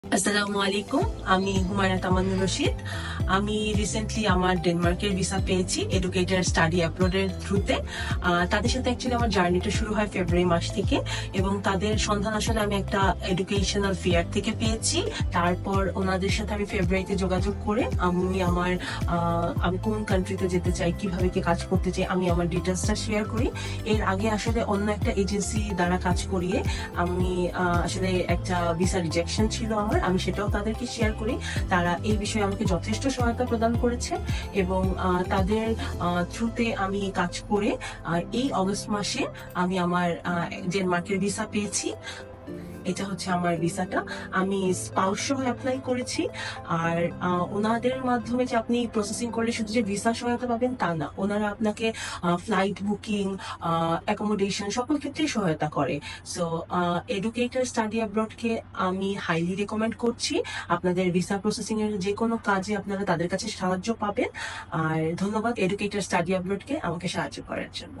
আসসালামু আলাইকুম। আমি হুমায়রা তামান্নুর রশিদ। আমি রিসেন্টলি আমার ডেনমার্কের ভিসা পেয়েছি এডুকেটর স্টাডি অ্যাব্রোডের থ্রুতে। তাদের সাথে অ্যাকচুয়ালি আমার জার্নিটা শুরু হয় ফেব্রুয়ারি মাস থেকে, এবং তাদের সন্ধান আসলে আমি একটা এডুকেশনাল ফেয়ার থেকে পেয়েছি। তারপর ওনাদের সাথে আমি ফেব্রুয়ারিতে যোগাযোগ করে আমি কোন কান্ট্রিতে যেতে চাই, কিভাবে কি কাজ করতে চাই, আমি আমার ডিটেলসটা শেয়ার করি। এর আগে আসলে অন্য একটা এজেন্সি দ্বারা কাজ করিয়ে আমি আসলে একটা ভিসা রিজেকশন ছিল আমার, আমি সেটাও তাদেরকে শেয়ার করি। তারা এই বিষয়ে আমাকে যথেষ্ট সহায়তা প্রদান করেছে, এবং তাদের থ্রুতে আমি কাজ করে এই অগস্ট মাসে আমি আমার ডেনমার্কের ভিসা পেয়েছি। এটা হচ্ছে আমার ভিসাটা। আমি স্পাউস সহ অ্যাপ্লাই করেছি। আর ওনাদের মাধ্যমে যে আপনি প্রসেসিং করলে শুধু যে ভিসা সহায়তা পাবেন তা না, ওনারা আপনাকে ফ্লাইট বুকিং, অ্যাকোমোডেশন সকল ক্ষেত্রেই সহায়তা করে। সো এডুকেটর স্টাডি অ্যাব্রডকে আমি হাইলি রেকমেন্ড করছি। আপনাদের ভিসা প্রসেসিং এর যে কোনো কাজে আপনারা তাদের কাছে সাহায্য পাবেন। আর ধন্যবাদ এডুকেটর স্টাডি অ্যাব্রডকে আমাকে সাহায্য করার জন্য।